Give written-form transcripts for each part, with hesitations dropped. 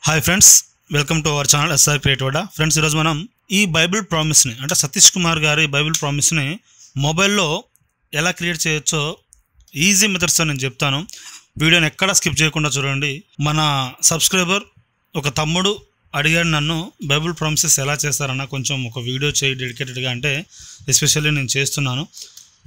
Hi friends, welcome to our channel SR creative. Friends, ఈరోజు మనం ఈ బైబిల్ ప్రామిస్ని అంటే సతీష్ కుమార్ గారి బైబిల్ ప్రామిస్ని మొబైల్లో ఎలా క్రియేట్ చేయొచ్చో ఈజీ మెథడ్స్తో నేను చెప్తాను. వీడియోని ఎక్కడా స్కిప్ చేయకుండా చూడండి. మన సబ్స్క్రైబర్ ఒక తమ్ముడు అడిగాడు నన్ను, బైబిల్ ప్రామిసెస్ ఎలా చేస్తారన్న కొంచెం ఒక వీడియో చేయి డెడికేటెడ్గా. అంటే ఎస్పెషల్లీ నేను చేస్తున్నాను.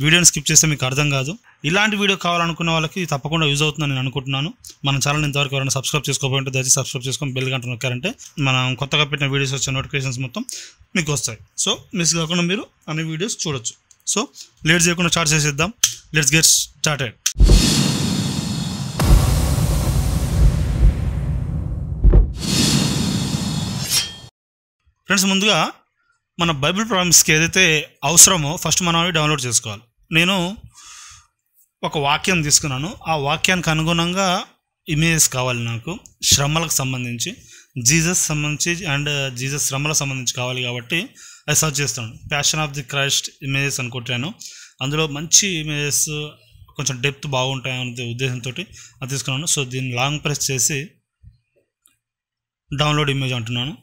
వీడియోని స్కిప్ చేస్తే మీకు అర్థం కాదు. ఇలాంటి వీడియో కావాలనుకున్న వాళ్ళకి తప్పకుండా యూజ్ అవుతుందని నేను అనుకుంటున్నాను. మన ఛానల్ ఇంతవరకు ఎవరైనా సబ్స్క్రైబ్ చేసుకోకపోతే దయచేసి సబ్స్క్రైబ్ చేసుకొని బెల్ గంట నొక్కారంటే మనం కొత్తగా పెట్టిన వీడియోస్ వచ్చే నోటిఫికేషన్స్ మొత్తం మీకు వస్తాయి. సో మిస్ కాకుండా మీరు అన్ని వీడియోస్ చూడొచ్చు. సో లేట్ చేయకుండా స్టార్ట్ చేసేద్దాం. Let's get started. ఫ్రెండ్స్, ముందుగా మన బైబిల్ ప్రామిస్కి ఏదైతే అవసరమో ఫస్ట్ మనం అవి డౌన్లోడ్ చేసుకోవాలి. నేను ఒక వాక్యం తీసుకున్నాను. ఆ వాక్యానికి అనుగుణంగా ఇమేజెస్ కావాలి నాకు. శ్రమలకు సంబంధించి జీసస్ శ్రమలకు సంబంధించి కావాలి కాబట్టి అది సర్చ్ చేస్తాను. Passion of the Christ images అని కొట్టాను. అందులో మంచి ఇమేజెస్ కొంచెం డెప్త్ బాగుంటాయనే ఉద్దేశంతో అది తీసుకున్నాను. సో దీన్ని లాంగ్ ప్రెస్ చేసి డౌన్లోడ్ ఇమేజ్ అంటున్నాను.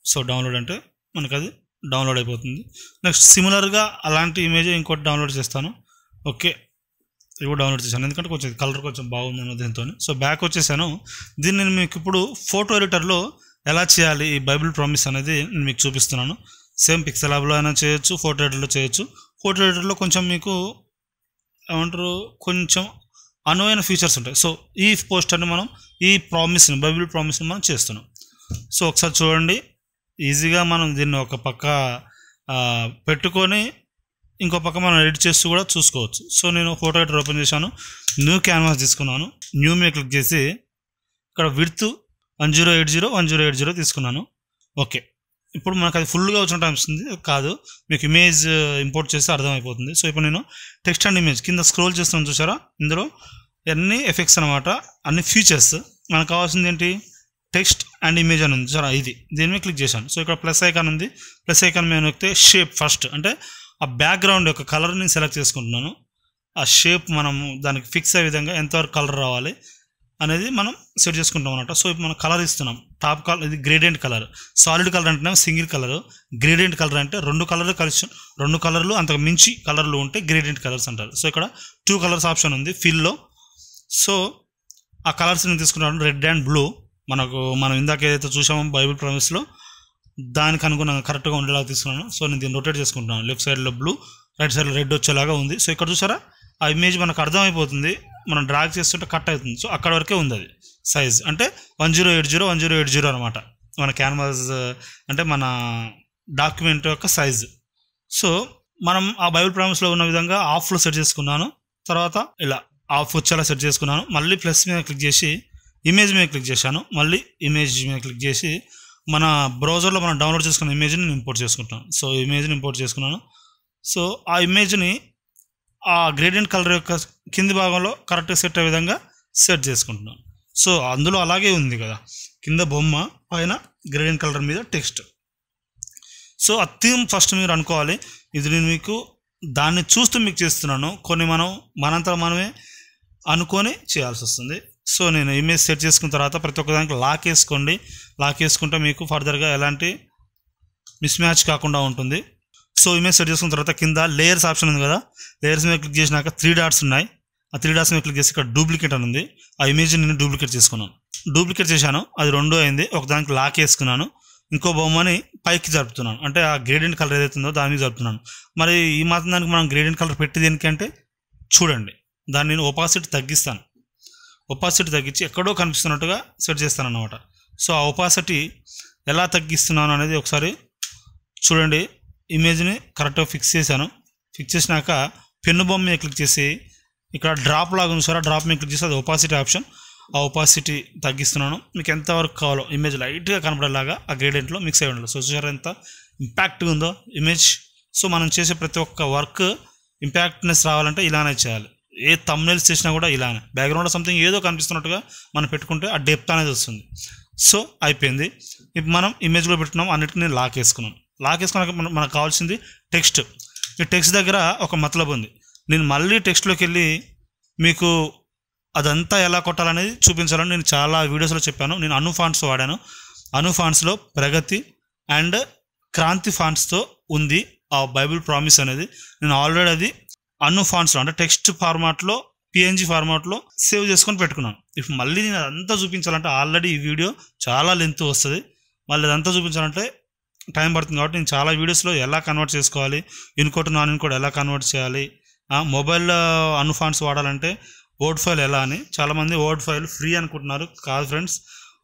సో డౌన్లోడ్ అంటే మనకు అది డౌన్లోడ్ అయిపోతుంది. నెక్స్ట్ సిమిలర్గా అలాంటి ఇమేజ్ ఇంకోటి డౌన్లోడ్ చేస్తాను. ఓకే, ఇవి డౌన్లోడ్ చేశాను ఎందుకంటే కొంచెం కలర్ కొంచెం బాగుంది అన్న దీంతో. సో బ్యాక్ వచ్చేసాను. దీన్ని నేను మీకు ఇప్పుడు ఫోటో ఎడిటర్లో ఎలా చేయాలి ఈ బైబిల్ ప్రామిస్ అనేది నేను మీకు చూపిస్తున్నాను. సేమ్ పిక్సెల్ ల్యాబ్లో అయినా చేయొచ్చు, ఫోటో ఎడిటర్లో చేయొచ్చు. ఫోటో ఎడిటర్లో కొంచెం మీకు ఏమంటారు కొంచెం అనువైన ఫీచర్స్ ఉంటాయి. సో ఈ పోస్టర్ని మనం ఈ ప్రామిస్ని బైబిల్ ప్రామిస్ని మనం చేస్తున్నాం. సో ఒకసారి చూడండి. ఈజీగా మనం దీన్ని ఒక పక్క పెట్టుకొని ఇంకో పక్క మనం ఎడిట్ చేస్తూ కూడా చూసుకోవచ్చు. సో నేను ఫోటో ఎడిటర్ ఓపెన్ చేశాను. న్యూ క్యాన్వాస్ తీసుకున్నాను. న్యూ మీద క్లిక్ చేసి ఇక్కడ విడ్త్ 1080 తీసుకున్నాను. ఓకే, ఇప్పుడు మనకు అది ఫుల్గా వచ్చిన టైం వస్తుంది కాదు, మీకు ఇమేజ్ ఇంపోర్ట్ చేస్తే అర్థమైపోతుంది. సో ఇప్పుడు నేను టెక్స్ట్ అండ్ ఇమేజ్ కింద స్క్రోల్ చేస్తున్నాను చూసారా, ఇందులో అన్ని ఎఫెక్ట్స్ అనమాట, అన్ని ఫీచర్స్. మనకు కావాల్సింది ఏంటి, టెక్స్ట్ అండ్ ఇమేజ్ అని ఉంది సార్. ఇది దీని మీద క్లిక్ చేశాను. సో ఇక్కడ ప్లస్ ఐకాన్ ఉంది. ప్లస్ ఐకాన్ మీద నొక్కితే షేప్ ఫస్ట్ అంటే ఆ బ్యాక్గ్రౌండ్ యొక్క కలర్ని సెలెక్ట్ చేసుకుంటున్నాను. ఆ షేప్ మనం దానికి ఫిక్స్ అయ్యే విధంగా ఎంతవరకు కలర్ రావాలి అనేది మనం సెట్ చేసుకుంటాం అన్నమాట. సో ఇప్పుడు మనం కలర్ ఇస్తున్నాం. టాప్ కలర్ ఇది గ్రేడియంట్ కలర్. సాలిడ్ కలర్ అంటే సింగిల్ కలర్. గ్రేడియంట్ కలర్ అంటే రెండు కలర్లు అంతకు మించి కలర్లు ఉంటే గ్రేడియంట్ కలర్స్ అంటారు. సో ఇక్కడ 2 కలర్స్ ఆప్షన్ ఉంది ఫిల్లో. సో ఆ కలర్స్ని తీసుకున్నాను, రెడ్ అండ్ బ్లూ. మనం ఇందాక ఏదైతే చూసామో బైబిల్ ప్రామిస్లో దానికి అనుగుణంగా కరెక్ట్గా ఉండేలాగా తీసుకున్నాను. సో నేను దీన్ని రొటేట్ చేసుకుంటున్నాను. లెఫ్ట్ సైడ్లో బ్లూ, రైట్ సైడ్లో రెడ్ వచ్చేలాగా ఉంది. సో ఇక్కడ చూసారా, ఆ ఇమేజ్ మనకు అర్థమైపోతుంది. మనం డ్రాగ్ చేస్తుంటే కట్ అవుతుంది. సో అక్కడ వరకే ఉంది అది సైజ్. అంటే 1080 అనమాట మన క్యాన్వాస్ అంటే మన డాక్యుమెంట్ యొక్క సైజ్. సో మనం ఆ బైబిల్ ప్రామిస్లో ఉన్న విధంగా ఆఫ్లో సెట్ చేసుకున్నాను. తర్వాత ఇలా ఆఫ్ వచ్చేలా సెట్ చేసుకున్నాను. మళ్ళీ ప్లస్ మీద క్లిక్ చేసి ఇమేజ్ మీద క్లిక్ చేశాను. మళ్ళీ ఇమేజ్ మీద క్లిక్ చేసి మన బ్రౌజర్లో మనం డౌన్లోడ్ చేసుకున్న ఇమేజ్ని నేను ఇంపోర్ట్ చేసుకుంటాను. సో ఇమేజ్ని ఇంపోర్ట్ చేసుకున్నాను. సో ఆ ఇమేజ్ని ఆ గ్రేడియంట్ కలర్ యొక్క కింది భాగంలో కరెక్ట్గా సెట్ అయ్యే విధంగా సెట్ చేసుకుంటున్నాను. సో అందులో అలాగే ఉంది కదా, కింద బొమ్మ, పైన గ్రేడియంట్ కలర్ మీద టెక్స్ట్. సో ఆ థీమ్ ఫస్ట్ మీరు అనుకోవాలి. ఇది నేను మీకు దాన్ని చూస్తూ మీకు చేస్తున్నాను. కొన్ని మనంతా మనమే అనుకొని చేయాల్సి వస్తుంది. సో నేను ఇమేజ్ సెట్ చేసుకున్న తర్వాత ప్రతి ఒక్కదానికి లాక్ వేసుకోండి. లాక్ వేసుకుంటే మీకు ఫర్దర్గా ఎలాంటి మిస్ మ్యాచ్ కాకుండా ఉంటుంది. సో ఇమేజ్ సెట్ చేసుకున్న తర్వాత కింద లేయర్స్ ఆప్షన్ ఉంది కదా, లేయర్స్ మీద క్లిక్ చేసినాక 3 డాట్స్ ఉన్నాయి. ఆ 3 డాట్స్ మీద క్లిక్ చేసి ఇక్కడ డూప్లికేట్ అని ఉంది. ఆ ఇమేజ్ని నేను డూప్లికేట్ చేసుకున్నాను. డూప్లికేట్ చేశాను, అది 2 అయింది. ఒకదానికి లాక్ వేసుకున్నాను. ఇంకో బొమ్మని పైకి జరుపుతున్నాను, అంటే ఆ గ్రేడియంట్ కలర్ ఏదైతే ఉందో దాని మీద జరుపుతున్నాను. మరి ఈ మాత్రం దానికి మనం గ్రేడియంట్ కలర్ పెట్టి దేనికంటే చూడండి, దాన్ని నేను ఒపాసిటీ తగ్గిస్తాను. ఒపాసిటీ తగ్గించి ఎక్కడో కనిపిస్తున్నట్టుగా సెట్ చేస్తాను అన్నమాట. సో ఆ ఒపాసిటీ ఎలా తగ్గిస్తున్నాను అనేది ఒకసారి చూడండి. ఇమేజ్ని కరెక్ట్గా ఫిక్స్ చేశాను. ఫిక్స్ చేసినాక పెన్ను బొమ్మ మీద క్లిక్ చేసి ఇక్కడ డ్రాప్ లాగా ఉంది సార్, డ్రాప్ మీద క్లిక్ చేసి అది ఒపాసిటీ ఆప్షన్. ఆ ఒపాసిటీ తగ్గిస్తున్నాను. మీకు ఎంతవరకు కావాలో ఇమేజ్ లైట్గా కనపడేలాగా ఆ గ్రేడియంట్లో మిక్స్ అయ్యి ఉండాలి. సో చూసారా ఎంత ఇంపాక్ట్గా ఉందో ఇమేజ్. సో మనం చేసే ప్రతి ఒక్క వర్క్ ఇంపాక్ట్నెస్ రావాలంటే ఇలానే చేయాలి. ఏ థంబ్నెయిల్స్ చేసినా కూడా ఇలానే బ్యాక్గ్రౌండ్లో సంథింగ్ ఏదో కనిపిస్తున్నట్టుగా మనం పెట్టుకుంటే ఆ డెప్త్ అనేది వస్తుంది. సో అయిపోయింది. ఇప్పుడు మనం ఇమేజ్ కూడా పెట్టుకున్నాం. అన్నిటిని నేను లాక్ వేసుకున్నాను. లాక్ వేసుకున్నాక మనకు కావాల్సింది టెక్స్ట్. ఈ టెక్స్ట్ దగ్గర ఒక మతలబ్ ఉంది. నేను మళ్ళీ టెక్స్ట్లోకి వెళ్ళి మీకు అదంతా ఎలా కొట్టాలనేది చూపించాలని నేను చాలా వీడియోస్లో చెప్పాను. నేను అను ఫాంట్స్ వాడాను. అను ఫాంట్స్లో ప్రగతి అండ్ క్రాంతి ఫాంట్స్తో ఉంది ఆ బైబిల్ ప్రామిస్ అనేది. నేను ఆల్రెడీ అది అను ఫాంట్స్లో అంటే టెక్స్ట్ ఫార్మాట్లో PNG ఫార్మాట్లో సేవ్ చేసుకొని పెట్టుకున్నాను. ఇప్పుడు మళ్ళీ నేను అదంతా చూపించాలంటే ఆల్రెడీ ఈ వీడియో చాలా లెంత్ వస్తుంది. మళ్ళీ అదంతా చూపించాలంటే టైం పడుతుంది. కాబట్టి నేను చాలా వీడియోస్లో ఎలా కన్వర్ట్ చేసుకోవాలి, ఇన్కోట్ నాన్ ఇన్కోట్ ఎలా కన్వర్ట్ చేయాలి, మొబైల్లో అను ఫాంట్స్ వాడాలంటే వర్డ్ ఫైల్ ఎలా అని. చాలామంది వర్డ్ ఫైల్ ఫ్రీ అనుకుంటున్నారు. కాదు ఫ్రెండ్స్,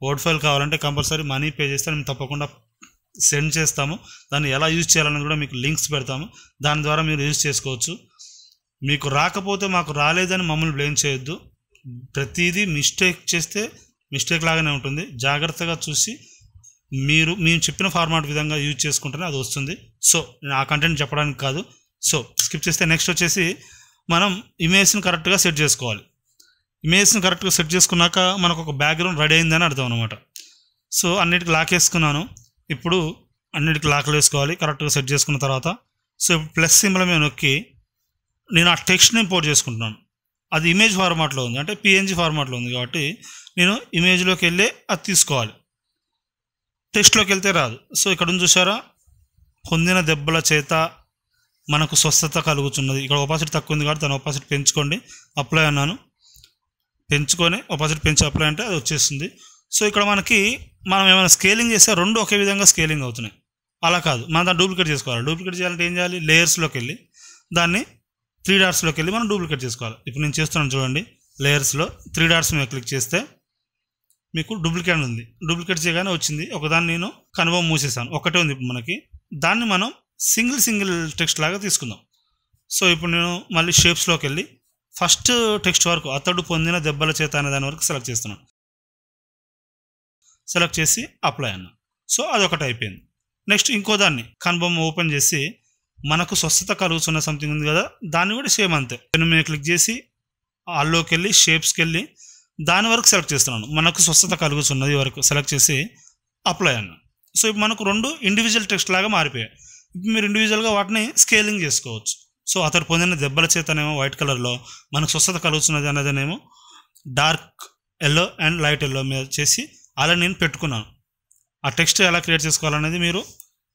వర్డ్ ఫైల్ కావాలంటే కంపల్సరీ మనీ పే చేస్తే మేము తప్పకుండా సెండ్ చేస్తాము. దాన్ని ఎలా యూజ్ చేయాలనేది కూడా మీకు లింక్స్ పెడతాము. దాని ద్వారా మీరు యూజ్ చేసుకోవచ్చు. మీకు రాకపోతే మాకు రాలేదని మమ్మల్ని బ్లేమ్ చేయొద్దు. ప్రతిదీ మిస్టేక్ చేస్తే మిస్టేక్ లాగానే ఉంటుంది. జాగ్రత్తగా చూసి మేము చెప్పిన ఫార్మాట్ విధంగా యూజ్ చేసుకుంటేనే అది వస్తుంది. సో నేను ఆ కంటెంట్ చెప్పడానికి కాదు. సో స్కిప్ చేస్తే నెక్స్ట్ వచ్చేసి మనం ఇమేజ్ని కరెక్ట్గా సెట్ చేసుకోవాలి. ఇమేజ్ని కరెక్ట్గా సెట్ చేసుకున్నాక మనకు ఒక బ్యాక్గ్రౌండ్ రెడీ అయిందని అర్థం అనమాట. సో అన్నిటికి లాక్ వేసుకున్నాను. ఇప్పుడు అన్నిటికి లాక్లు వేసుకోవాలి కరెక్ట్గా సెట్ చేసుకున్న తర్వాత. సో ఇప్పుడు ప్లస్ సింబల్ మీద నొక్కి నేను ఆ టెక్స్ట్ని ఇంపోర్ట్ చేసుకుంటున్నాను. అది ఇమేజ్ ఫార్మాట్లో ఉంది, అంటే PNG ఫార్మాట్లో ఉంది కాబట్టి నేను ఇమేజ్లోకి వెళ్ళి అది తీసుకోవాలి. టెక్స్ట్లోకి వెళ్తే రాదు. సో ఇక్కడ ఉంది చూసారా, పొందిన దెబ్బల చేత మనకు స్వస్థత కలుగుతున్నది. ఇక్కడ ఒపాసిటీ తక్కువ ఉంది కాబట్టి దాని ఒపాసిటీ పెంచుకోండి. అప్లై అన్నాను. పెంచుకొని ఒపాసిటీ పెంచి అప్లై అంటే అది వచ్చేస్తుంది. సో ఇక్కడ మనం ఏమైనా స్కేలింగ్ చేస్తే రెండు ఒకే విధంగా స్కేలింగ్ అవుతున్నాయి. అలా కాదు, మనం దాన్ని డూప్లికేట్ చేసుకోవాలి. డూప్లికేట్ చేయాలంటే ఏం చేయాలి, లేయర్స్లోకి వెళ్ళి దాన్ని 3 డాట్స్లోకి వెళ్ళి మనం డూప్లికేట్ చేసుకోవాలి. ఇప్పుడు నేను చేస్తున్నాను చూడండి, లేయర్స్లో 3 డాట్స్ మీద క్లిక్ చేస్తే మీకు డూప్లికేట్ ఉంది. డూప్లికేట్ చేయగానే వచ్చింది. ఒకదాన్ని నేను కన్ఫర్మ్ మూసేసాను, ఒకటే ఉంది ఇప్పుడు మనకి. దాన్ని మనం సింగిల్ టెక్స్ట్ లాగా తీసుకుందాం. సో ఇప్పుడు నేను మళ్ళీ షేప్స్లోకి వెళ్ళి ఫస్ట్ టెక్స్ట్ వరకు అతడు పొందిన దెబ్బల చేత అనే దాని వరకు సెలెక్ట్ చేస్తున్నాను. సెలెక్ట్ చేసి అప్లై అన్నా. సో అదొకటి అయిపోయింది. నెక్స్ట్ ఇంకో దాన్ని కన్ఫర్మ్ ఓపెన్ చేసి మనకు స్వస్థత కలుగుతున్న సంథింగ్ ఉంది కదా, దాన్ని కూడా సేమ్ అంతే. నేను మీద క్లిక్ చేసి ఆల్లోకి వెళ్ళి షేప్స్కి వెళ్ళి దాని వరకు సెలెక్ట్ చేస్తున్నాను. మనకు స్వస్థత కలుగుతున్నది వరకు సెలెక్ట్ చేసి అప్లై అన్నా. సో ఇప్పుడు మనకు రెండు ఇండివిజువల్ టెక్స్ట్ లాగా మారిపోయాయి. ఇప్పుడు మీరు ఇండివిజువల్గా వాటిని స్కేలింగ్ చేసుకోవచ్చు. సో అతడు పొందిన దెబ్బల చేతనేమో వైట్ కలర్లో, మనకు స్వస్థత కలుగుతున్నది అనేదేమో dark yellow and light yellow మీద చేసి అలా నేను పెట్టుకున్నాను. ఆ టెక్స్ట్ ఎలా క్రియేట్ చేసుకోవాలనేది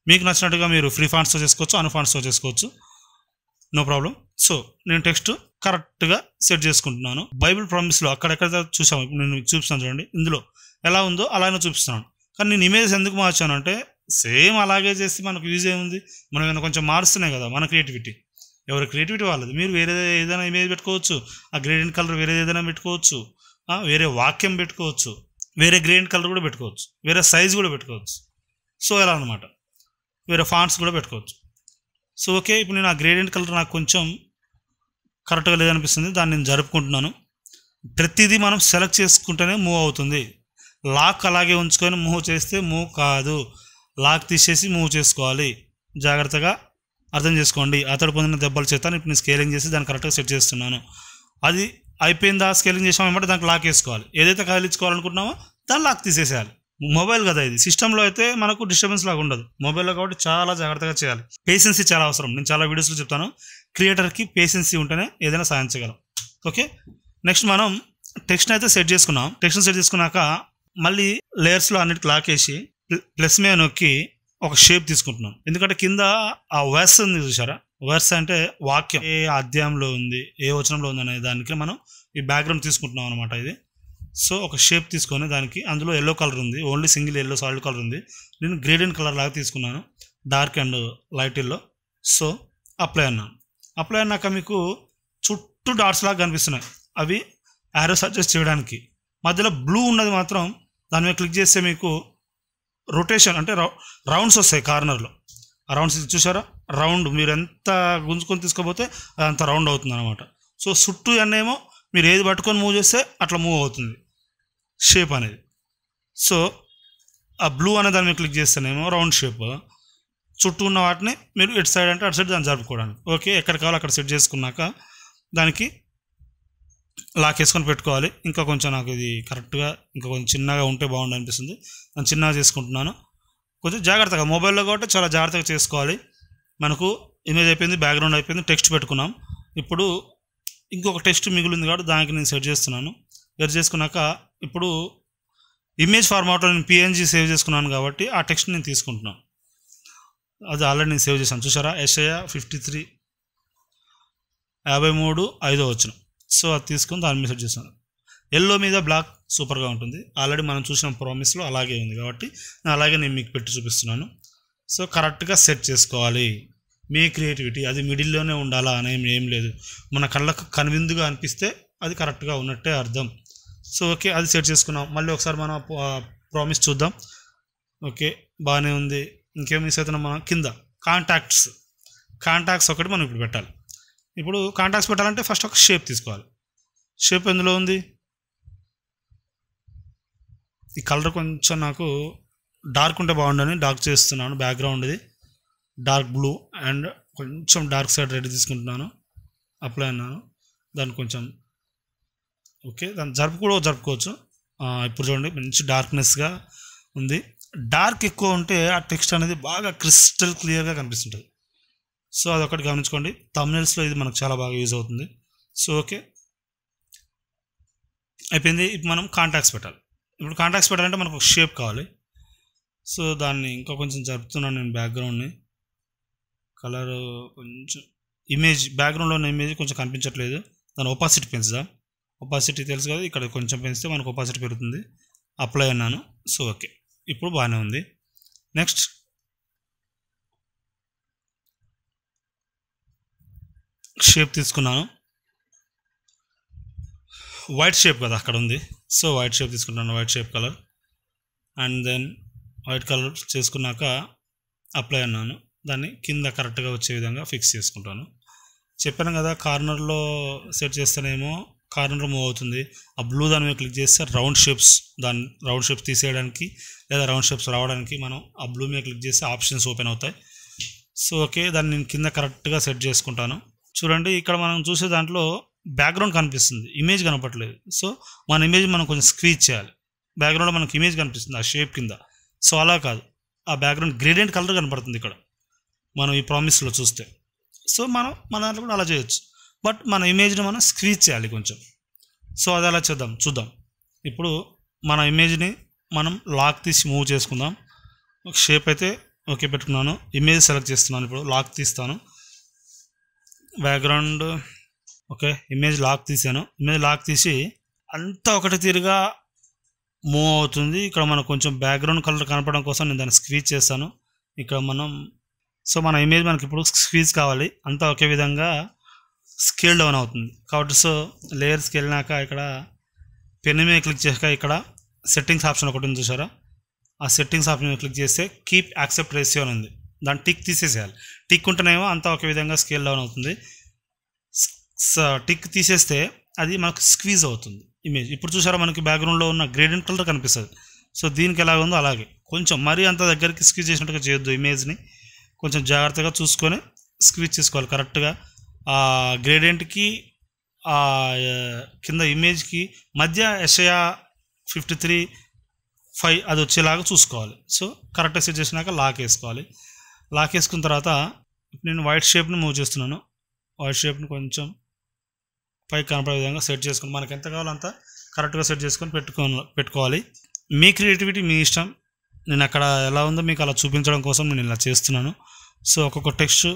మీకు నచ్చినట్టుగా మీరు ఫ్రీ ఫాంట్స్తో చేసుకోవచ్చు, అను ఫాంట్స్తో చేసుకోవచ్చు, నో ప్రాబ్లం. సో నేను టెక్స్ట్ కరెక్ట్గా సెట్ చేసుకుంటున్నాను. బైబిల్ ప్రామిస్లో అక్కడెక్కడ చూసాము, ఇప్పుడు నేను చూపిస్తాను చూడండి. ఇందులో ఎలా ఉందో అలానే చూపిస్తున్నాను. కానీ నేను ఇమేజ్ ఎందుకు మార్చాను అంటే సేమ్ అలాగే చేసి మనకు యూజ్ ఏముంది, మనం ఏమైనా కొంచెం మారుస్తున్నాయి కదా మన క్రియేటివిటీ. ఎవరి క్రియేటివిటీ వాళ్ళది. మీరు వేరే ఏదైనా ఇమేజ్ పెట్టుకోవచ్చు, ఆ గ్రేడియంట్ కలర్ వేరే ఏదైనా పెట్టుకోవచ్చు, వేరే వాక్యం పెట్టుకోవచ్చు, వేరే గ్రేడియంట్ కలర్ కూడా పెట్టుకోవచ్చు, వేరే సైజ్ కూడా పెట్టుకోవచ్చు. సో ఎలా అనమాట, వేరే ఫాంట్స్ కూడా పెట్టుకోవచ్చు. సో ఓకే, ఇప్పుడు నేను ఆ గ్రేడియంట్ కలర్ నాకు కొంచెం కరెక్ట్గా లేదనిపిస్తుంది, దాన్ని నేను జరుపుకుంటున్నాను. ప్రతిదీ మనం సెలెక్ట్ చేసుకుంటేనే మూవ్ అవుతుంది. లాక్ అలాగే ఉంచుకొని మూవ్ చేస్తే మూవ్ కాదు. లాక్ తీసేసి మూవ్ చేసుకోవాలి. జాగ్రత్తగా అర్థం చేసుకోండి. అతడు పొందిన దెబ్బల చేత ఇప్పుడు నేను స్కేలింగ్ చేసి దాన్ని కరెక్ట్గా సెట్ చేస్తున్నాను. అది అయిపోయిందా, స్కేలింగ్ చేసామంటే దానికి లాక్ వేసుకోవాలి. ఏదైతే కదిలించుకోవాలనుకుంటున్నామో దాన్ని లాక్ తీసేసేయాలి. మొబైల్ కదా ఇది, సిస్టంలో అయితే మనకు డిస్టర్బెన్స్ లాగా ఉండదు. మొబైల్లో కాబట్టి చాలా జాగ్రత్తగా చేయాలి. పేషెన్సీ చాలా అవసరం. నేను చాలా వీడియోస్లో చెప్తాను, క్రియేటర్కి పేషెన్సీ ఉంటేనే ఏదైనా సాధించగలం. ఓకే, నెక్స్ట్ మనం టెక్స్ట్ని అయితే సెట్ చేసుకున్నాం. టెక్స్ట్ని సెట్ చేసుకున్నాక మళ్ళీ లేయర్స్లో అన్నిటికి లాక్ వేసి ప్లస్ మీద నొక్కి ఒక షేప్ తీసుకుంటున్నాం. ఎందుకంటే కింద ఆ వర్స్ ఉంది చూసారా, వర్స్ అంటే వాక్యం ఏ అధ్యాయంలో ఉంది, ఏ వచనంలో ఉంది అనే దానికి మనం ఈ బ్యాక్గ్రౌండ్ తీసుకుంటున్నాం అనమాట. ఇది సో ఒక షేప్ తీసుకొని దానికి అందులో ఎల్లో కలర్ ఉంది, only single yellow solid colour ఉంది. నేను గ్రేడియంట్ కలర్ లాగా తీసుకున్నాను, dark and light yellow. So apply అన్నాను. అప్లై అన్నాక మీకు చుట్టూ డాట్స్ లాగా కనిపిస్తున్నాయి. అవి యారోస్ అడ్జస్ట్ చేయడానికి. మధ్యలో బ్లూ ఉన్నది మాత్రం దాని మీద క్లిక్ చేస్తే మీకు రొటేషన్ అంటే రౌండ్స్ వస్తాయి కార్నర్లో. ఆ రౌండ్స్ చూసారా, రౌండ్ మీరు ఎంత గుంజుకొని తీసుకోపోతే అదంత రౌండ్ అవుతుంది అనమాట. సో చుట్టూ అన్నేమో మీరు ఏది పట్టుకొని మూవ్ చేస్తే అట్లా మూవ్ అవుతుంది షేప్ అనేది. సో ఆ బ్లూ అనే దాని మీద క్లిక్ చేస్తేనేమో రౌండ్ షేప్. చుట్టూ ఉన్న వాటిని మీరు ఎటు సైడ్ అంటే అటు సైడ్ దాన్ని జరుపుకోవడానికి. ఓకే, ఎక్కడ కావాలో అక్కడ సెట్ చేసుకున్నాక దానికి లాక్ వేసుకొని పెట్టుకోవాలి. ఇంకా కొంచెం నాకు ఇది కరెక్ట్గా ఇంకా కొంచెం చిన్నగా ఉంటే బాగుండు అనిపిస్తుంది, నేను చిన్నగా చేసుకుంటున్నాను. కొంచెం జాగ్రత్తగా, మొబైల్లో కాబట్టి చాలా జాగ్రత్తగా చేసుకోవాలి. మనకు ఇమేజ్ అయిపోయింది, బ్యాక్గ్రౌండ్ అయిపోయింది, టెక్స్ట్ పెట్టుకున్నాం. ఇప్పుడు ఇంకొక టెక్స్ట్ మిగిలింది కాబట్టి దానికి నేను సెట్ చేస్తున్నాను. సెట్ చేసుకున్నాక ఇప్పుడు ఇమేజ్ ఫార్మాట్లో నేను పిఎన్జీ సేవ్ చేసుకున్నాను కాబట్టి ఆ టెక్స్ట్ నేను తీసుకుంటున్నాను. అది ఆల్రెడీ నేను సేవ్ చేశాను చూసారా, యెషయా 53:5. సో అది తీసుకుని దాని మీద సెట్ చేశాను. ఎల్లో మీద బ్లాక్ సూపర్గా ఉంటుంది. ఆల్రెడీ మనం చూసిన ప్రామిస్లో అలాగే ఉంది కాబట్టి అలాగే నేను మీకు పెట్టి చూపిస్తున్నాను. సో కరెక్ట్గా సెట్ చేసుకోవాలి. మీ క్రియేటివిటీ అది మిడిల్లోనే ఉండాలా అని ఏం లేదు. మన కళ్ళకు కనువిందుగా అనిపిస్తే అది కరెక్ట్గా ఉన్నట్టే అర్థం. సో ఓకే, అది సెట్ చేసుకున్నాం. మళ్ళీ ఒకసారి మనం ప్రామిస్ చూద్దాం. ఓకే, బాగానే ఉంది. ఇంకేం మిస్ అవుతున్నాం మనం? కింద కాంటాక్ట్స్ ఒకటి మనం ఇప్పుడు పెట్టాలి. ఇప్పుడు కాంటాక్ట్స్ పెట్టాలంటే ఫస్ట్ ఒక షేప్ తీసుకోవాలి. షేప్ ఎందులో ఉంది? ఈ కలర్ కొంచెం నాకు డార్క్ ఉంటే బాగుండని డార్క్ చేస్తున్నాను. బ్యాక్గ్రౌండ్ ఇది డార్క్ బ్లూ అండ్ కొంచెం డార్క్ సైడ్ రెడ్ తీసుకుంటున్నాను. అప్లై అన్నాను. దాన్ని కొంచెం ఓకే, దాన్ని జరుపుకోవచ్చు. ఇప్పుడు చూడండి మంచి డార్క్నెస్గా ఉంది. డార్క్ ఎక్కువ ఉంటే ఆ టెక్స్ట్ అనేది బాగా క్రిస్టల్ క్లియర్గా కనిపిస్తుంటుంది. సో అదొకటి గమనించుకోండి. థంబ్నెయిల్స్లో ఇది మనకు చాలా బాగా యూజ్ అవుతుంది. సో ఓకే, అయిపోయింది. ఇప్పుడు మనం కాంటాక్ట్స్ పెట్టాలి. ఇప్పుడు కాంటాక్ట్స్ పెట్టాలంటే మనకు ఒక షేప్ కావాలి. సో దాన్ని ఇంకా కొంచెం జరుపుతున్నాను నేను. బ్యాక్గ్రౌండ్ని కలర్ కొంచెం ఇమేజ్ బ్యాక్గ్రౌండ్లో ఉన్న ఇమేజ్ కొంచెం కనిపించట్లేదు. దాని ఒపాసిటీ పెంచుదాం. ఒపాసిటీ తెలుసు కదా, ఇక్కడ కొంచెం పెంచితే మనకు ఒపాసిటీ పెరుగుతుంది. అప్లై అన్నాను. సో ఓకే, ఇప్పుడు బాగానే ఉంది. నెక్స్ట్ షేప్ తీసుకున్నాను. వైట్ షేప్ కదా అక్కడ ఉంది. సో వైట్ షేప్ తీసుకుంటాను, white shape colour. And then white colour చేసుకున్నాక అప్లై అన్నాను. దాన్ని కింద కరెక్ట్గా వచ్చే విధంగా ఫిక్స్ చేసుకుంటాను. చెప్పాను కదా, కార్నర్లో సెట్ చేస్తేనేమో కార్నర్ మూవ్ అవుతుంది. ఆ బ్లూ దాని మీద క్లిక్ చేస్తే రౌండ్ షేప్స్ తీసేయడానికి లేదా రౌండ్ షేప్స్ రావడానికి మనం ఆ బ్లూ మీద క్లిక్ చేస్తే ఆప్షన్స్ ఓపెన్ అవుతాయి. సో ఓకే, దాన్ని నేను కింద కరెక్ట్గా సెట్ చేసుకుంటాను. చూడండి, ఇక్కడ మనం చూసే దాంట్లో బ్యాక్గ్రౌండ్ కనిపిస్తుంది, ఇమేజ్ కనపట్లేదు. సో మన ఇమేజ్ మనం కొంచెం స్క్వీజ్ చేయాలి. బ్యాక్గ్రౌండ్లో మనకి ఇమేజ్ కనిపిస్తుంది ఆ షేప్ కింద. సో అలా కాదు, ఆ బ్యాక్గ్రౌండ్ గ్రేడియంట్ కలర్ కనపడుతుంది ఇక్కడ మనం ఈ ప్రామిస్లో చూస్తే. సో మనం మన దాంట్లో కూడా అలా చేయొచ్చు. బట్ మన ఇమేజ్ని మనం స్క్వీజ్ చేయాలి కొంచెం. సో అది అలా చూద్దాం. ఇప్పుడు మన ఇమేజ్ని మనం లాక్ తీసి మూవ్ చేసుకుందాం. ఒక షేప్ అయితే ఓకే పెట్టుకున్నాను. ఇమేజ్ సెలెక్ట్ చేస్తున్నాను. ఇప్పుడు లాక్ తీస్తాను. బ్యాక్గ్రౌండ్ ఓకే, ఇమేజ్ లాక్ తీసాను. ఇమేజ్ లాక్ తీసి అంతా ఒకటి తీరుగా మూవ్ అవుతుంది. ఇక్కడ మనకు కొంచెం బ్యాక్గ్రౌండ్ కలర్ కనపడడం కోసం నేను దాన్ని స్క్వీజ్ చేస్తాను. ఇక్కడ సో మన ఇమేజ్ మనకి ఇప్పుడు స్క్వీజ్ కావాలి. అంతా ఒకే విధంగా స్కేల్ డౌన్ అవుతుంది కాబట్టి సో లేయర్స్కి వెళ్ళినాక ఇక్కడ పెన్ మీద క్లిక్ చేసాక ఇక్కడ సెట్టింగ్స్ ఆప్షన్ ఒకటి ఉంది చూసారా, ఆ సెట్టింగ్స్ ఆప్షన్ మీద క్లిక్ చేస్తే కీప్ యాక్సెప్ట్ రేషియో అని ఉంది. దాన్ని టిక్ తీసేసేయాలి. టిక్ ఉంటేనేమో అంతా ఒకే విధంగా స్కేల్ డౌన్ అవుతుంది. టిక్ తీసేస్తే అది మనకు స్క్వీజ్ అవుతుంది ఇమేజ్. ఇప్పుడు చూసారా, మనకి బ్యాక్గ్రౌండ్లో ఉన్న గ్రేడియంట్ కలర్ కనిపిస్తుంది. సో దీనికి ఎలాగ ఉందో అలాగే కొంచెం మరీ అంత దగ్గరికి స్క్వీజ్ చేసినట్టుగా చేయొద్దు. ఇమేజ్ని కొంచెం జాగ్రత్తగా చూసుకొని స్క్వీజ్ చేసుకోవాలి కరెక్ట్గా. ఆ గ్రేడియంట్కి ఆ కింద ఇమేజ్కి మధ్య యెషయా 53:5 అది వచ్చేలాగా చూసుకోవాలి. సో కరెక్ట్గా సెట్ చేసినాక లాక్ వేసుకోవాలి. లాక్ వేసుకున్న తర్వాత నేను వైట్ షేప్ని మూవ్ చేస్తున్నాను. వైట్ షేప్ని కొంచెం పైకి కనపడే విధంగా సెట్ చేసుకుని మనకి ఎంత కావాలో అంత కరెక్ట్గా సెట్ చేసుకొని పెట్టుకోవాలి. మీ క్రియేటివిటీ మీ ఇష్టం. నేను అక్కడ ఎలా ఉందో మీకు అలా చూపించడం కోసం నేను ఇలా చేస్తున్నాను. సో ఒక్కొక్క టెక్స్ట్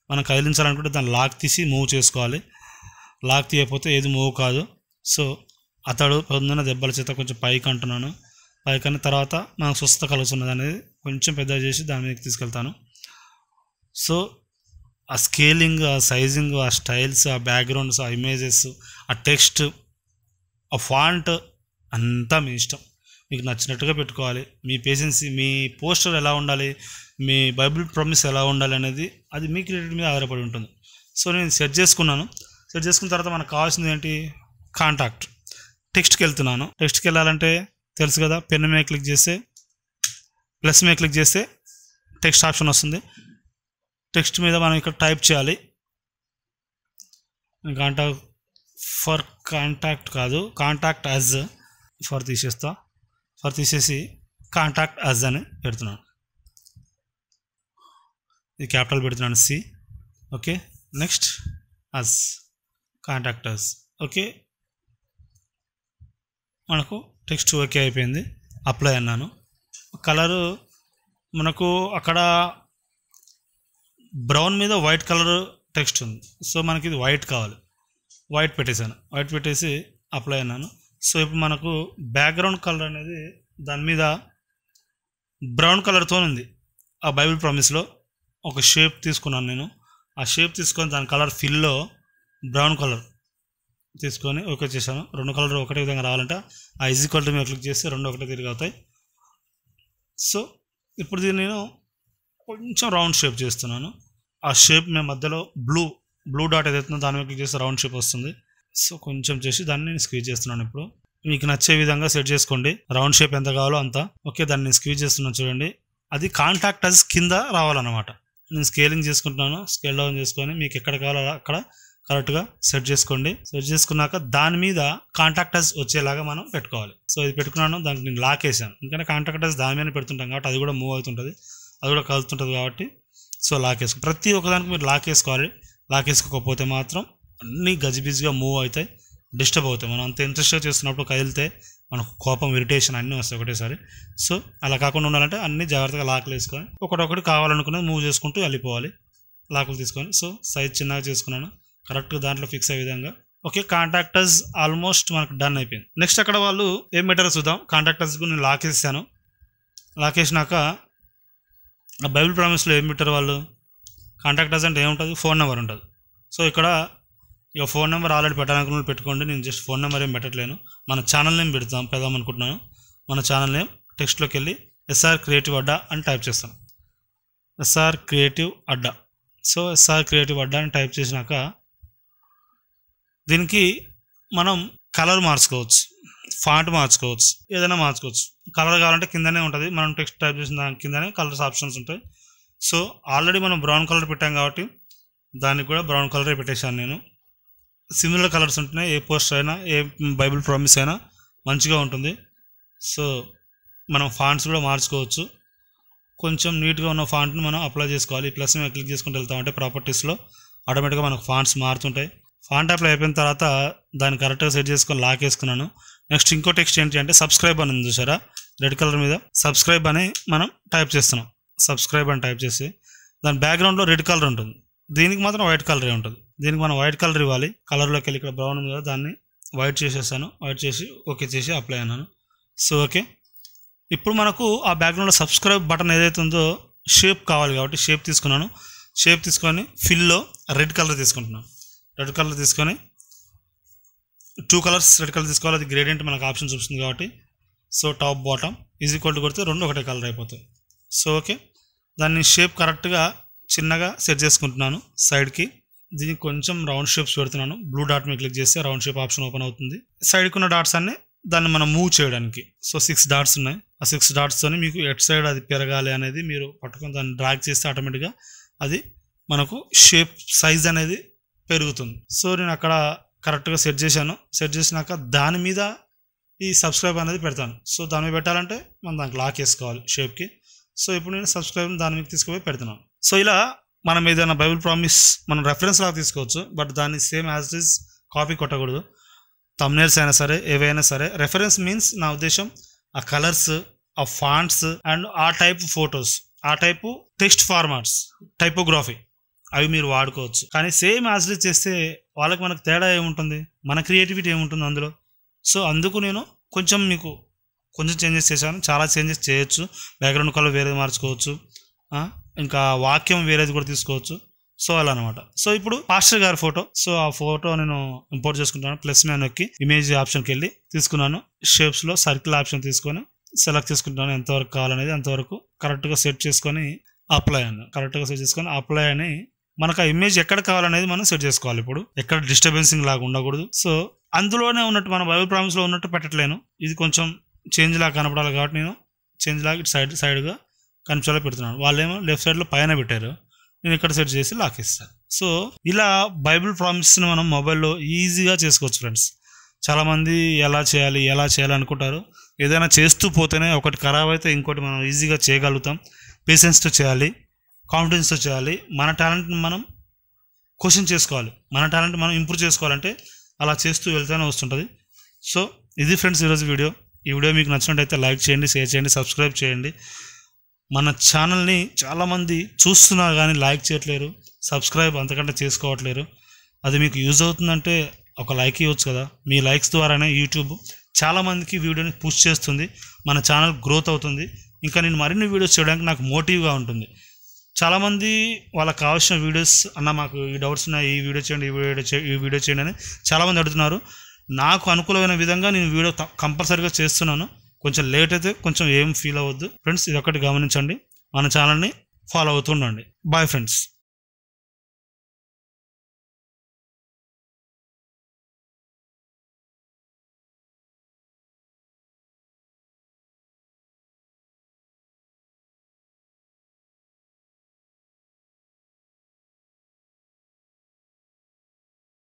మనం కదిలించాలనుకుంటే దాన్ని లాక్ తీసి మూవ్ చేసుకోవాలి. లాక్ తీయకపోతే ఏది మూవ్ కాదు. సో అతడు పొందిన దెబ్బల చేత కొంచెం పైకి అంటున్నాను. పైకి అన్న తర్వాత మనకు స్వస్థత కలుగుతున్నది అనేది కొంచెం పెద్ద చేసి దాని మీదకి తీసుకెళ్తాను. సో ఆ స్కేలింగ్, ఆ సైజింగ్, ఆ స్టైల్స్, ఆ బ్యాక్గ్రౌండ్స్, ఆ ఇమేజెస్, ఆ టెక్స్ట్, ఆ ఫాంట్ అంతా మీ ఇష్టం. మీకు నచ్చినట్టుగా పెట్టుకోవాలి. మీ పేషెన్సీ, మీ పోస్టర్ ఎలా ఉండాలి, మీ బైబిల్ ప్రామిస్ ఎలా ఉండాలి అనేది అది మీ క్రియేటివిటీ మీద ఆధారపడి ఉంటుంది. సో నేను సెట్ చేసుకున్నాను. సెట్ చేసుకున్న తర్వాత మనకు కావాల్సింది ఏంటి? కాంటాక్ట్. టెక్స్ట్కి వెళ్తున్నాను. టెక్స్ట్కి వెళ్ళాలంటే తెలుసు కదా, పెన్ మీద క్లిక్ చేస్తే ప్లస్ మీద క్లిక్ చేస్తే టెక్స్ట్ ఆప్షన్ వస్తుంది. టెక్స్ట్ మీద మనం ఇక్కడ టైప్ చేయాలి. కాంటాక్ట్ కాదు, కాంటాక్ట్ యాజ్ తీసేసి కాంటాక్ట్ యాజ్ అని పెడుతున్నాను. ఇది క్యాపిటల్ పెడుతున్నాను, C. Okay, next as contactors. Okay, మనకు టెక్స్ట్ ఓకే అయిపోయింది. అప్లై అన్నాను. కలరు మనకు అక్కడ బ్రౌన్ మీద వైట్ కలర్ టెక్స్ట్ ఉంది. సో మనకి ఇది వైట్ కావాలి. వైట్ పెట్టేశాను. వైట్ పెట్టేసి అప్లై అన్నాను. సో ఇప్పుడు మనకు బ్యాక్గ్రౌండ్ కలర్ అనేది దాని మీద బ్రౌన్ కలర్తో ఉంది. ఆ బైబిల్ ప్రామిస్లో ఒక షేప్ తీసుకున్నాను నేను. ఆ షేప్ తీసుకొని దాని కలర్ ఫిల్లో బ్రౌన్ కలర్ తీసుకొని ఓకే చేశాను. రెండు కలర్ ఒకటే విధంగా రావాలంటే ఆ ఈక్వల్ టు మీద క్లిక్ చేస్తే రెండు ఒకటే తిరిగి అవుతాయి. సో ఇప్పుడు దీన్ని నేను కొంచెం రౌండ్ షేప్ చేస్తున్నాను. ఆ షేప్ మేము మధ్యలో బ్లూ డాట్ ఏదైతుందో దాని మీద క్లిక్ చేస్తే రౌండ్ షేప్ వస్తుంది. సో కొంచెం చేసి దాన్ని నేను స్క్వీజ్ చేస్తున్నాను. ఇప్పుడు మీకు నచ్చే విధంగా సెట్ చేసుకోండి. రౌండ్ షేప్ ఎంత కావాలో అంత. ఓకే, దాన్ని నేను స్క్వీజ్ చేస్తున్నాను చూడండి. అది కాంటాక్టర్స్ కింద రావాలన్నమాట. నేను స్కేలింగ్ చేసుకుంటున్నాను. స్కేల్ డౌన్ చేసుకొని మీకు ఎక్కడ కావాలో అక్కడ కరెక్ట్గా సెట్ చేసుకోండి. సెట్ చేసుకున్నాక దాని మీద కాంటాక్టర్స్ వచ్చేలాగా మనం పెట్టుకోవాలి. సో ఇది పెట్టుకున్నాను. దానికి నేను లాక్ వేసాను. ఎందుకంటే కాంటాక్టర్స్ దాని మీద పెడుతుంటాం కాబట్టి అది కూడా మూవ్ అవుతుంటుంది, అది కూడా కలుతుంటుంది కాబట్టి. సో లాక్ వేసుకో, ప్రతి ఒక్కదానికి మీరు లాక్ వేసుకోవాలి. లాక్ వేసుకోకపోతే మాత్రం అన్నీ గజిబిజిగా మూవ్ అవుతాయి, డిస్టర్బ్ అవుతాయి. మనం అంత ఇంట్రెస్ట్గా చేస్తున్నప్పుడు కదిలితే మనకు కోపం, ఇరిటేషన్ అన్నీ వస్తాయి ఒకటేసారి. సో అలా కాకుండా ఉండాలంటే అన్నీ జాగ్రత్తగా లాక్లు వేసుకొని ఒకటొకటి కావాలనుకున్నది మూవ్ చేసుకుంటూ వెళ్ళిపోవాలి. లాకులు తీసుకొని సో సైజ్ చిన్నగా చేసుకున్నాను, కరెక్ట్గా దాంట్లో ఫిక్స్ అయ్యే విధంగా. ఓకే, కాంటాక్టర్స్ ఆల్మోస్ట్ మనకు డన్ అయిపోయింది. నెక్స్ట్ అక్కడ వాళ్ళు ఏం పెట్టారో చూద్దాం. కాంటాక్టర్స్కు నేను లాక్ వేసాను. లాక్ వేసినాక ఆ బైబిల్ ప్రామిస్లో ఏం పెట్టారు వాళ్ళు, కాంటాక్టర్స్ అంటే ఏముంటుంది, ఫోన్ నెంబర్ ఉంటుంది. సో ఇక్కడ ఇక ఫోన్ నెంబర్ ఆల్రెడీ పెట్టాలనుకున్న పెట్టుకోండి. నేను జస్ట్ ఫోన్ నెంబర్ ఏం పెట్టట్లేను. మన ఛానల్ నేమ్ పెడదాం అనుకుంటున్నాను. మన ఛానల్ నేమ్ టెక్స్ట్లోకి వెళ్ళి SR క్రియేటివ్ అడ్డా అని టైప్ చేస్తాను. SR క్రియేటివ్ అడ్డా. సో SR క్రియేటివ్ అడ్డా అని టైప్ చేసినాక దీనికి మనం కలర్ మార్చుకోవచ్చు, ఫాంట్ మార్చుకోవచ్చు, ఏదైనా మార్చుకోవచ్చు. కలర్ కావాలంటే కిందనే ఉంటుంది. మనం టెక్స్ట్ టైప్ చేసిన దాని కిందనే కలర్స్ ఆప్షన్స్ ఉంటాయి. సో ఆల్రెడీ మనం బ్రౌన్ కలర్ పెట్టాం కాబట్టి దానికి కూడా బ్రౌన్ కలరే పెట్టేశాను నేను. సిమిలర్ కలర్స్ ఉంటున్నాయి. ఏ పోస్టర్ అయినా, ఏ బైబిల్ ప్రామిస్ అయినా మంచిగా ఉంటుంది. సో మనం ఫాంట్స్ కూడా మార్చుకోవచ్చు. కొంచెం నీట్గా ఉన్న ఫాంట్ని మనం అప్లై చేసుకోవాలి. ప్లస్ మేము క్లిక్ చేసుకుంటూ వెళ్తామంటే ప్రాపర్టీస్లో ఆటోమేటిక్గా మనకు ఫాంట్స్ మారుతుంటాయి. ఫాంట్ అప్లై అయిపోయిన తర్వాత దాన్ని కరెక్ట్గా సెట్ చేసుకొని లాక్ వేసుకున్నాను. నెక్స్ట్ ఇంకో టెక్స్ట్ ఏంటి అంటే సబ్స్క్రైబ్ అని ఉంది చూసారా, రెడ్ కలర్ మీద సబ్స్క్రైబ్ అని మనం టైప్ చేస్తున్నాం. సబ్స్క్రైబ్ అని టైప్ చేసి దాని బ్యాక్గ్రౌండ్లో రెడ్ కలర్ ఉంటుంది, దీనికి మాత్రం వైట్ కలరే ఉంటుంది. దీనికి మనం వైట్ కలర్ ఇవ్వాలి. కలర్లోకి వెళ్ళి ఇక్కడ బ్రౌన్ ఉంది కదా, దాన్ని వైట్ చేసేసాను. వైట్ చేసి ఓకే చేసి అప్లై అన్నాను. సో ఓకే, ఇప్పుడు మనకు ఆ బ్యాక్గ్రౌండ్లో సబ్స్క్రైబ్ బటన్ ఏదైతే ఉందో షేప్ కావాలి కాబట్టి షేప్ తీసుకున్నాను. షేప్ తీసుకొని ఫిల్లో రెడ్ కలర్ తీసుకుంటున్నాను. రెడ్ కలర్ తీసుకొని 2 కలర్స్ రెడ్ కలర్ తీసుకోవాలి. అది గ్రేడియంట్ మనకు ఆప్షన్ చూపిస్తుంది కాబట్టి. So top bottom equal to కొడితే రెండు ఒకటే కలర్ అయిపోతాయి. సో ఓకే, దాన్ని షేప్ కరెక్ట్గా చిన్నగా సెట్ చేసుకుంటున్నాను సైడ్కి. దీనికి కొంచెం రౌండ్ షేప్స్ పెడుతున్నాను. బ్లూ డాట్ మీద క్లిక్ చేస్తే రౌండ్ షేప్ ఆప్షన్ ఓపెన్ అవుతుంది. సైడ్కి ఉన్న డాట్స్ అన్నీ దాన్ని మనం మూవ్ చేయడానికి. సో 6 డాట్స్ ఉన్నాయి. ఆ 6 డాట్స్తో మీకు ఎట్ సైడ్ అది పెరగాలి అనేది మీరు పట్టుకొని దాన్ని డ్రాగ్ చేస్తే ఆటోమేటిక్గా అది మనకు షేప్ సైజ్ అనేది పెరుగుతుంది. సో నేను అక్కడ కరెక్ట్గా సెట్ చేశాను. సెట్ చేసినాక దాని మీద ఈ సబ్స్క్రైబ్ అనేది పెడతాను. సో దాని మీద పెట్టాలంటే మనం దానికి లాక్ వేసుకోవాలి షేప్కి. సో ఇప్పుడు నేను సబ్స్క్రైబ్ దాని మీద తీసుకుపోయి పెడుతున్నాను. సో ఇలా మనం ఏదైనా బైబిల్ ప్రామిస్ మనం రెఫరెన్స్ లాగా తీసుకోవచ్చు, బట్ దాన్ని same as it is copy కొట్టకూడదు. థంబ్నెయిల్స్ అయినా సరే ఏవైనా సరే రెఫరెన్స్ మీన్స్ నా ఉద్దేశం ఆ కలర్స్, ఆ ఫాంట్స్ అండ్ ఆ టైప్ ఫొటోస్, ఆ టైపు టెక్స్ట్ ఫార్మాట్స్, టైపోగ్రఫీ అవి మీరు వాడుకోవచ్చు. కానీ సేమ్ యాజ్ ఇట్ ఈస్ చేస్తే వాళ్ళకి మనకు తేడా ఏముంటుంది, మన క్రియేటివిటీ ఏముంటుంది అందులో. సో అందుకు నేను మీకు కొంచెం చేంజెస్ చేశాను. చాలా చేంజెస్ చేయొచ్చు. బ్యాక్గ్రౌండ్ కలర్ వేరేది మార్చుకోవచ్చు, ఇంకా వాక్యం వేరేది కూడా తీసుకోవచ్చు. సో అలా అనమాట. సో ఇప్పుడు పాస్టర్ గారి ఫోటో. సో ఆ ఫోటో నేను ఇంపోర్ట్ చేసుకుంటాను. ప్లస్ మెనూ నొక్కి ఇమేజ్ ఆప్షన్కి వెళ్ళి తీసుకున్నాను. షేప్స్లో సర్కిల్ ఆప్షన్ తీసుకొని సెలెక్ట్ చేసుకుంటాను. ఎంతవరకు కావాలనేది అంతవరకు కరెక్ట్గా సెట్ చేసుకొని అప్లై అని కరెక్ట్గా సెట్ చేసుకొని అప్లై అని మనకు ఆ ఇమేజ్ ఎక్కడ కావాలనేది మనం సెట్ చేసుకోవాలి. ఇప్పుడు ఎక్కడ డిస్టర్బెన్సింగ్ లాగా ఉండకూడదు. సో అందులోనే ఉన్నట్టు మన బైబిల్ ప్రామిస్లో ఉన్నట్టు పెట్టట్లేను. ఇది కొంచెం చేంజ్ లాగా కనపడాలి కాబట్టి నేను చేంజ్ లాగా ఇటు సైడ్గా కనిపించేలా పెడుతున్నాను. వాళ్ళేమో లెఫ్ట్ సైడ్లో పైన పెట్టారు, నేను ఇక్కడ సెట్ చేసి లాక్ ఇస్తాను. సో ఇలా బైబిల్ ప్రామిస్ని మనం మొబైల్లో ఈజీగా చేసుకోవచ్చు ఫ్రెండ్స్. చాలామంది ఎలా చేయాలి అనుకుంటారు. ఏదైనా చేస్తూ పోతేనే ఒకటి ఖరాబ్ అయితే ఇంకోటి మనం ఈజీగా చేయగలుగుతాం. పేషెన్స్తో చేయాలి, కాన్ఫిడెన్స్తో చేయాలి. మన టాలెంట్ని మనం క్వశ్చన్ చేసుకోవాలి. మన టాలెంట్ మనం ఇంప్రూవ్ చేసుకోవాలంటే అలా చేస్తూ వెళ్తూనే వస్తుంటుంది. సో ఇది ఫ్రెండ్స్ ఈరోజు వీడియో. ఈ వీడియో మీకు నచ్చినట్టయితే లైక్ చేయండి, షేర్ చేయండి, సబ్స్క్రైబ్ చేయండి. మన ఛానల్ని చాలామంది చూస్తున్నారు కానీ లైక్ చేయట్లేరు, సబ్స్క్రైబ్ అంతకంటే చేసుకోవట్లేరు. అది మీకు యూజ్ అవుతుందంటే ఒక లైక్ ఇవ్వచ్చు కదా. మీ లైక్స్ ద్వారానే యూట్యూబ్ చాలామందికి వీడియోని పుష్ చేస్తుంది, మన ఛానల్ గ్రోత్ అవుతుంది. ఇంకా నేను మరిన్ని వీడియోస్ చేయడానికి నాకు మోటివ్గా ఉంటుంది. చాలామంది వాళ్ళకి కావాల్సిన వీడియోస్ అన్న మాకు ఈ డౌట్స్ ఉన్నాయి, ఈ వీడియో చేయండి, ఈ వీడియో చేయండి అని చాలామంది అడుగుతున్నారు. నాకు అనుకూలమైన విధంగా నేను వీడియో కంపల్సరీగా చేస్తున్నాను. కొంచెం లేట్ అయితే కొంచెం ఏం ఫీల్ అవ్వద్దు ఫ్రెండ్స్. ఇది ఒకటి గమనించండి. మన ఛానల్ని ఫాలో అవుతుండండి. Bye friends.